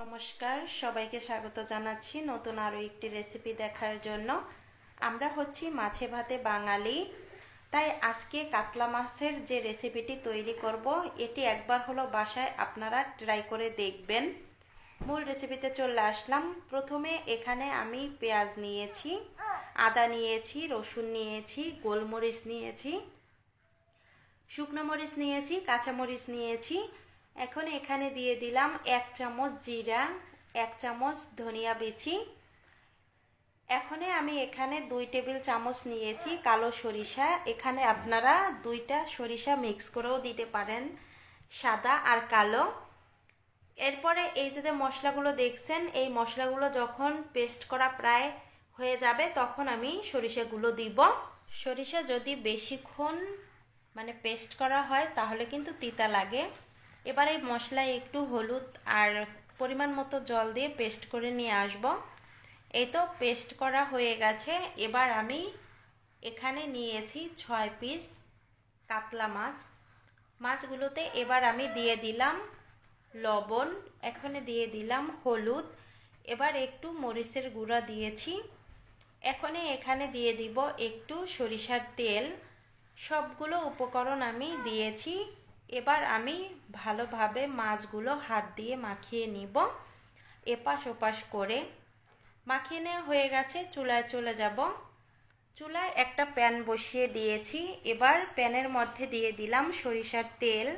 নমস্কার, সবাইকে স্বাগত জানাচ্ছি নতুন আরও একটি রেসিপি দেখার জন্য। আমরা হচ্ছি মাছে ভাতে বাঙালি, তাই আজকে কাতলা মাছের যে রেসিপিটি তৈরি করব এটি একবার হলো বাসায় আপনারা ট্রাই করে দেখবেন। মূল রেসিপিতে চলে আসলাম। প্রথমে এখানে আমি পেঁয়াজ নিয়েছি, আদা নিয়েছি, রসুন নিয়েছি, গোলমরিচ নিয়েছি, শুকনো মরিচ নিয়েছি, কাঁচামরিচ নিয়েছি। এখন এখানে দিয়ে দিলাম 1 চামচ জিরা, 1 চামচ ধনিয়া বিচি। এখন আমি এখানে 2 টেবিল চামচ নিয়েছি কালো সরিষা। এখানে আপনারা 2টা সরিষা মিক্স করেও দিতে পারেন, সাদা আর কালো। এরপরে এই যে মশলাগুলো দেখছেন, এই মশলাগুলো যখন পেস্ট করা প্রায় হয়ে যাবে তখন আমি সরিষাগুলো দিব। সরিষা যদি বেশিক্ষণ পেস্ট করা হয় তাহলে কিন্তু তিতা লাগে। এবার এই মশলায় একটু হলুদ আর পরিমাণ মতো জল দিয়ে পেস্ট করে নিয়ে আসব। এই তো পেস্ট করা হয়ে গেছে। এবার আমি এখানে নিয়েছি 6 পিস কাতলা মাছ। মাছগুলোতে এবার আমি দিয়ে দিলাম লবণ, এখানে দিয়ে দিলাম হলুদ, এবার একটু মরিচের গুঁড়া দিয়েছি। এখানে দিয়ে দিব একটু সরিষার তেল। সবগুলো উপকরণ আমি দিয়েছি। এবার আমি ভালোভাবে মাছগুলো হাত দিয়ে মাখিয়ে নিব, এপাশ ওপাশ করে। মাখিয়ে নেওয়া হয়ে গেছে, চুলায় চলে যাব। চুলায় একটা প্যান বসিয়ে দিয়েছি। এবার প্যানের মধ্যে দিয়ে দিলাম সরিষার তেল।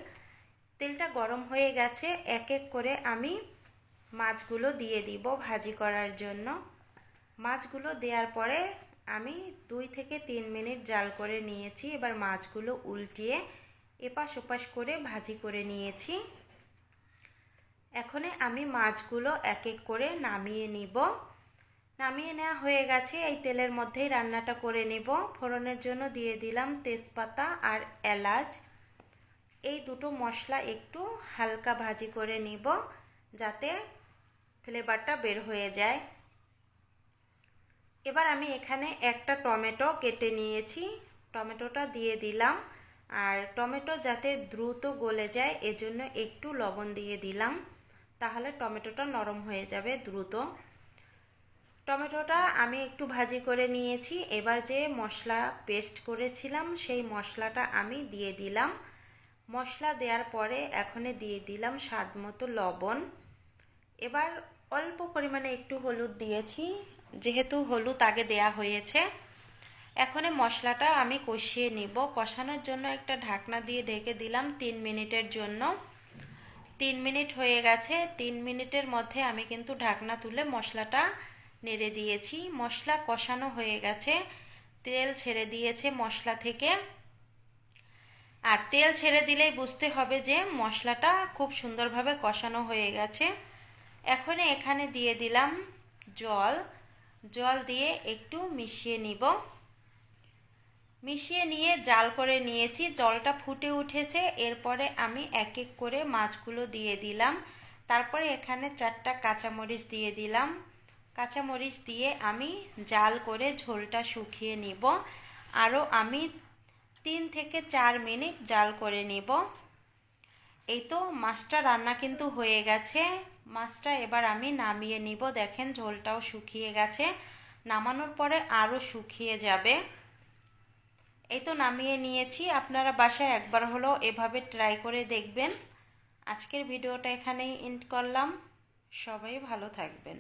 তেলটা গরম হয়ে গেছে। এক এক করে আমি মাছগুলো দিয়ে দিব ভাজি করার জন্য। মাছগুলো দেওয়ার পরে আমি 2 থেকে 3 মিনিট জাল করে নিয়েছি। এবার মাছগুলো উল্টিয়ে এপাশ ওপাশ করে ভাজি করে নিয়েছি। এখন আমি মাছগুলো এক এক করে নামিয়ে নিব। নামিয়ে নেওয়া হয়ে গেছে। এই তেলের মধ্যেই রান্নাটা করে নেব। ফোড়নের জন্য দিয়ে দিলাম তেজপাতা আর এলাচ। এই দুটো মশলা একটু হালকা ভাজি করে নিব যাতে ফ্লেভারটা বের হয়ে যায়। এবার আমি এখানে একটা টমেটো কেটে নিয়েছি, টমেটোটা দিয়ে দিলাম। আর টমেটো যাতে দ্রুত গলে যায় এজন্য একটু লবণ দিয়ে দিলাম, তাহলে টমেটোটা নরম হয়ে যাবে দ্রুত। টমেটোটা আমি একটু ভাজি করে নিয়েছি। এবার যে মশলা পেস্ট করেছিলাম সেই মশলাটা আমি দিয়ে দিলাম। মশলা দেওয়ার পরে এখানে দিয়ে দিলাম স্বাদ মতো লবণ। এবার অল্প পরিমাণে একটু হলুদ দিয়েছি, যেহেতু হলুদ আগে দেয়া হয়েছে। এখন মশলাটা আমি কষিয়ে নিব। কষানোর জন্য একটা ঢাকনা দিয়ে ঢেকে দিলাম 3 মিনিটের জন্য। 3 মিনিট হয়ে গেছে। 3 মিনিটের মধ্যে আমি কিন্তু ঢাকনা তুলে মশলাটা নেড়ে দিয়েছি। মশলা কষানো হয়ে গেছে, তেল ছেড়ে দিয়েছে মশলা থেকে। আর তেল ছেড়ে দিলেই বুঝতে হবে যে মশলাটা খুব সুন্দরভাবে কষানো হয়ে গেছে। এখন এখানে দিয়ে দিলাম জল। জল দিয়ে একটু মিশিয়ে নিব। মিশিয়ে নিয়ে জাল করে নিয়েছি, জলটা ফুটে উঠেছে। এরপরে আমি এক এক করে মাছগুলো দিয়ে দিলাম। তারপরে এখানে 4টা কাঁচামরিচ দিয়ে দিলাম। কাঁচামরিচ দিয়ে আমি জাল করে ঝোলটা শুকিয়ে নিব। আরও আমি 3 থেকে 4 মিনিট জাল করে নিব। এই তো মাছটা রান্না কিন্তু হয়ে গেছে। মাছটা এবার আমি নামিয়ে নিব। দেখেন ঝোলটাও শুকিয়ে গেছে, নামানোর পরে আরও শুকিয়ে যাবে। এই তো নামিয়ে নিয়েছি। আপনারা বাসায় একবার হলো এভাবে ট্রাই করে দেখবেন। আজকের ভিডিওটা এখানেই এন্ড করলাম। সবাই ভালো থাকবেন।